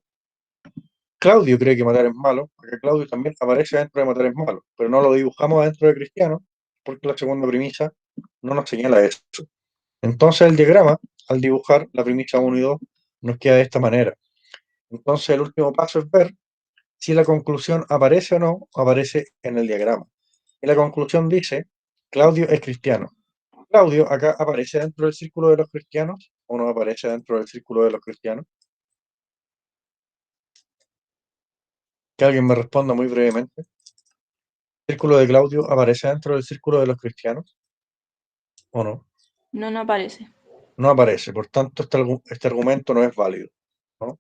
Claudio cree que matar es malo, porque Claudio también aparece dentro de matar es malo, pero no lo dibujamos dentro de cristiano, porque la segunda premisa no nos señala eso. Entonces el diagrama, al dibujar la premisa 1 y 2, nos queda de esta manera. Entonces el último paso es ver si la conclusión aparece o no aparece en el diagrama. Y la conclusión dice, Claudio es cristiano. Claudio acá aparece dentro del círculo de los cristianos o no aparece dentro del círculo de los cristianos. Que alguien me responda muy brevemente. ¿El círculo de Claudio aparece dentro del círculo de los cristianos o no? No, no aparece. No aparece, por tanto este argumento no es válido, ¿no?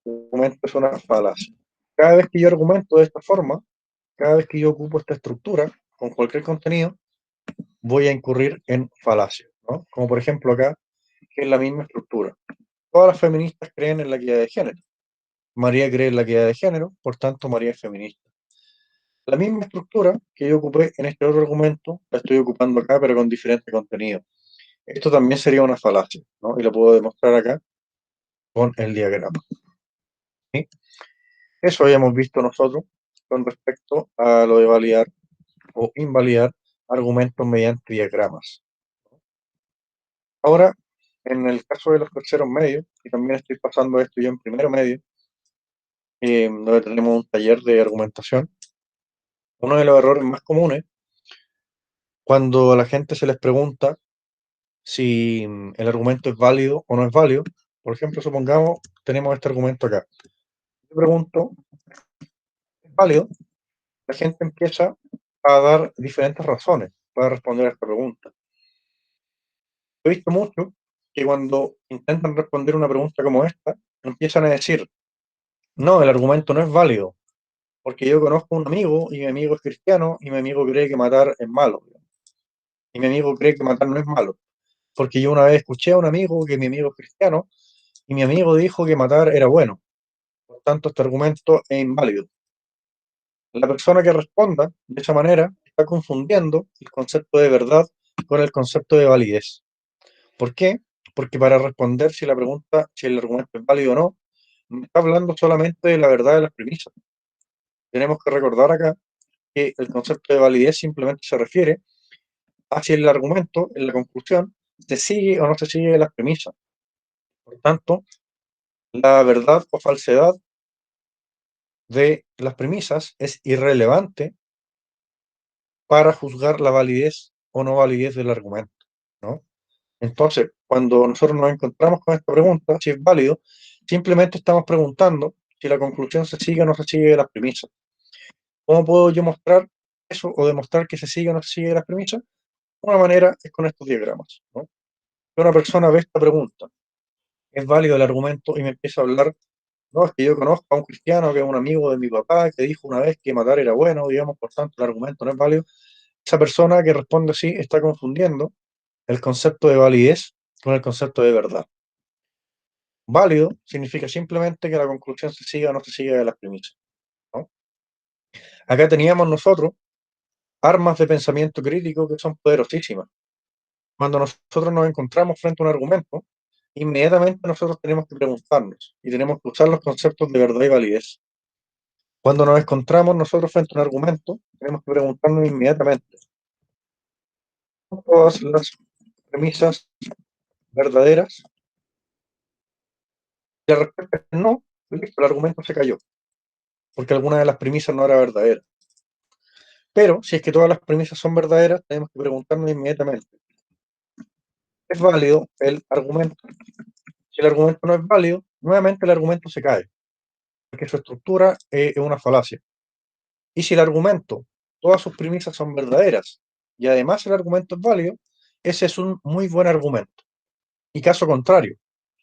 El argumento es una falacia. Cada vez que yo argumento de esta forma, cada vez que yo ocupo esta estructura con cualquier contenido, voy a incurrir en falacia, ¿no? Como por ejemplo acá, que es la misma estructura. Todas las feministas creen en la equidad de género. María cree en la equidad de género, por tanto María es feminista. La misma estructura que yo ocupé en este otro argumento, la estoy ocupando acá, pero con diferente contenido. Esto también sería una falacia, ¿no? Y lo puedo demostrar acá con el diagrama. ¿Sí? Eso habíamos visto nosotros con respecto a lo de validar o invalidar argumentos mediante diagramas. Ahora, en el caso de los terceros medios, y también estoy pasando esto yo en primero medio, donde tenemos un taller de argumentación, uno de los errores más comunes, cuando a la gente se les pregunta si el argumento es válido o no es válido, por ejemplo, supongamos, tenemos este argumento acá. Yo pregunto, ¿es válido? La gente empieza a dar diferentes razones para responder a esta pregunta. He visto mucho que cuando intentan responder una pregunta como esta, empiezan a decir, no, el argumento no es válido, porque yo conozco a un amigo y mi amigo es cristiano y mi amigo cree que matar es malo. Y mi amigo cree que matar no es malo, porque yo una vez escuché a un amigo que mi amigo es cristiano y mi amigo dijo que matar era bueno. Por tanto, este argumento es inválido. La persona que responda de esa manera está confundiendo el concepto de verdad con el concepto de validez. ¿Por qué? Porque para responder si la pregunta, si el argumento es válido o no, me está hablando solamente de la verdad de las premisas. Tenemos que recordar acá que el concepto de validez simplemente se refiere a si el argumento, en la conclusión, se sigue o no se sigue las premisas. Por tanto, la verdad o falsedad de las premisas es irrelevante para juzgar la validez o no validez del argumento, ¿no? Entonces, cuando nosotros nos encontramos con esta pregunta, si es válido, simplemente estamos preguntando si la conclusión se sigue o no se sigue de las premisas. ¿Cómo puedo yo mostrar eso o demostrar que se sigue o no se sigue de las premisas? Una manera es con estos diagramas, ¿no? Que una persona ve esta pregunta, es válido el argumento y me empieza a hablar, no, es que yo conozco a un cristiano que es un amigo de mi papá que dijo una vez que matar era bueno, digamos, por tanto el argumento no es válido. Esa persona que responde así está confundiendo el concepto de validez con el concepto de verdad. Válido significa simplemente que la conclusión se siga o no se siga de las premisas, ¿no? Acá teníamos nosotros armas de pensamiento crítico que son poderosísimas. Cuando nosotros nos encontramos frente a un argumento, inmediatamente nosotros tenemos que preguntarnos y tenemos que usar los conceptos de verdad y validez. Cuando nos encontramos nosotros frente a un argumento, tenemos que preguntarnos inmediatamente, ¿son todas las premisas verdaderas? Y la respuesta es no, listo, el argumento se cayó, porque alguna de las premisas no era verdadera. Pero si es que todas las premisas son verdaderas, tenemos que preguntarnos inmediatamente, ¿es válido el argumento? Si el argumento no es válido, nuevamente el argumento se cae, porque su estructura es una falacia. Y si el argumento, todas sus premisas son verdaderas, y además el argumento es válido, ese es un muy buen argumento. Y caso contrario,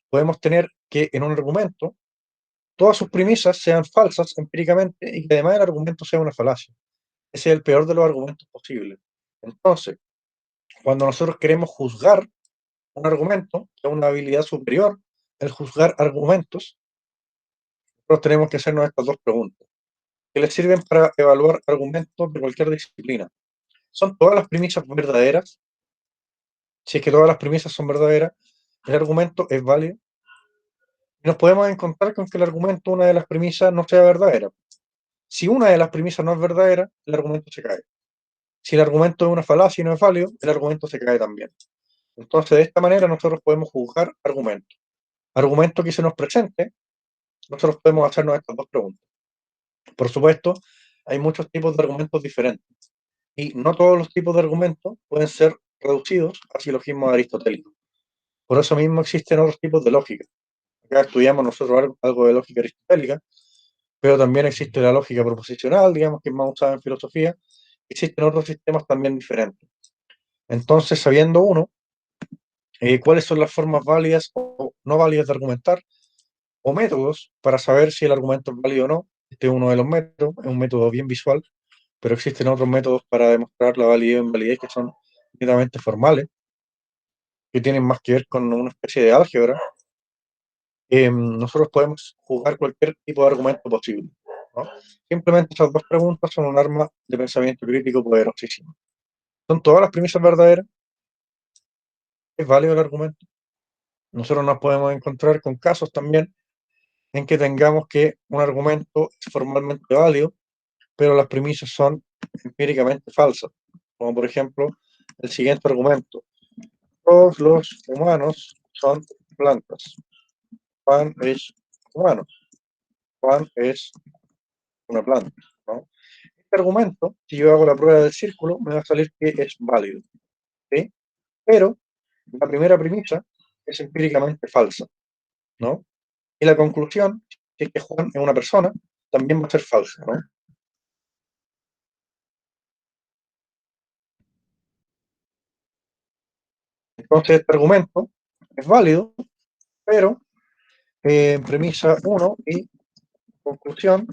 podemos tener que en un argumento todas sus premisas sean falsas empíricamente y que además el argumento sea una falacia. Ese es el peor de los argumentos posibles. Entonces, cuando nosotros queremos juzgar un argumento, que es una habilidad superior, el juzgar argumentos, nosotros tenemos que hacernos estas dos preguntas, que les sirven para evaluar argumentos de cualquier disciplina. ¿Son todas las premisas verdaderas? Si es que todas las premisas son verdaderas, el argumento es válido. Y nos podemos encontrar con que el argumento, una de las premisas, no sea verdadera. Si una de las premisas no es verdadera, el argumento se cae. Si el argumento es una falacia y no es válido, el argumento se cae también. Entonces, de esta manera nosotros podemos juzgar argumentos. Argumento que se nos presente, nosotros podemos hacernos estas dos preguntas. Por supuesto, hay muchos tipos de argumentos diferentes. Y no todos los tipos de argumentos pueden ser reducidos a silogismos aristotélicos. Por eso mismo existen otros tipos de lógica. Acá estudiamos nosotros algo de lógica aristotélica, pero también existe la lógica proposicional, digamos, que es más usada en filosofía. Existen otros sistemas también diferentes. Entonces, sabiendo uno cuáles son las formas válidas o no válidas de argumentar, o métodos para saber si el argumento es válido o no, este es uno de los métodos, es un método bien visual, pero existen otros métodos para demostrar la validez o invalidez que son netamente formales, que tienen más que ver con una especie de álgebra. Nosotros podemos jugar cualquier tipo de argumento posible, ¿no? Simplemente esas dos preguntas son un arma de pensamiento crítico poderosísima. ¿Son todas las premisas verdaderas? ¿Es válido el argumento? Nosotros nos podemos encontrar con casos también en que tengamos que un argumento es formalmente válido, pero las premisas son empíricamente falsas. Como por ejemplo el siguiente argumento. Todos los humanos son plantas. Juan es humano. Juan es una planta, ¿no? Este argumento, si yo hago la prueba del círculo, me va a salir que es válido, ¿sí? Pero la primera premisa es empíricamente falsa, ¿no? Y la conclusión, si es que Juan es una persona, también va a ser falsa, ¿no? Entonces este argumento es válido, pero premisa 1 y conclusión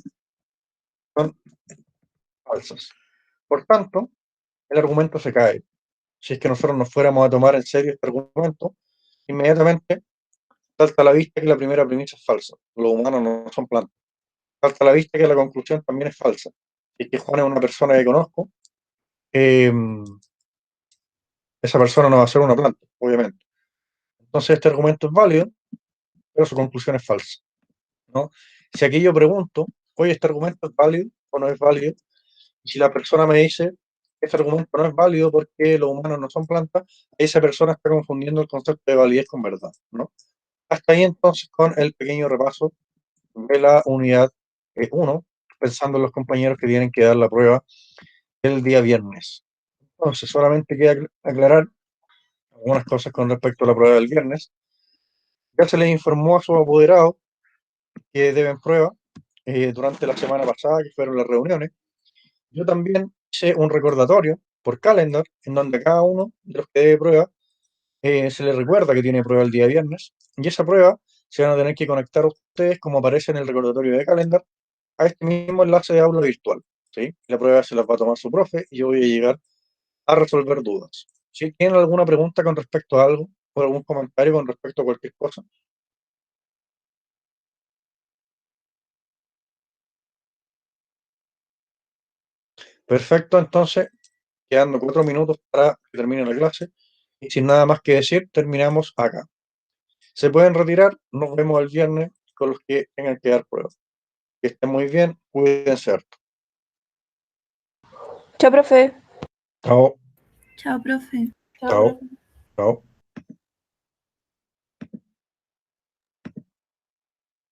son falsas. Por tanto, el argumento se cae. Si es que nosotros nos fuéramos a tomar en serio este argumento, inmediatamente salta a la vista que la primera premisa es falsa. Los humanos no son plantas. Salta a la vista que la conclusión también es falsa. Si es que Juan es una persona que conozco, eh, esa persona no va a ser una planta, obviamente. Entonces este argumento es válido, pero su conclusión es falsa, ¿no? Si aquí yo pregunto, oye, ¿este argumento es válido o no es válido? Y si la persona me dice, este argumento no es válido porque los humanos no son plantas, esa persona está confundiendo el concepto de validez con verdad, ¿no? Hasta ahí entonces con el pequeño repaso de la unidad 1, pensando en los compañeros que tienen que dar la prueba el día viernes. Entonces, solamente queda aclarar algunas cosas con respecto a la prueba del viernes. Ya se les informó a sus apoderados que deben prueba durante la semana pasada, que fueron las reuniones. Yo también hice un recordatorio por calendar, en donde a cada uno de los que debe prueba se les recuerda que tiene prueba el día viernes, y esa prueba se van a tener que conectar ustedes, como aparece en el recordatorio de calendar, a este mismo enlace de aula virtual, ¿sí? La prueba se las va a tomar su profe y yo voy a llegar a resolver dudas. Si tienen alguna pregunta con respecto a algo o algún comentario con respecto a cualquier cosa. Perfecto, entonces, quedando 4 minutos para que termine la clase y sin nada más que decir, terminamos acá. Se pueden retirar, nos vemos el viernes con los que tengan que dar pruebas. Que estén muy bien, cuídense harto. Chao, profe. Chao, Chao, profe. chao, chao.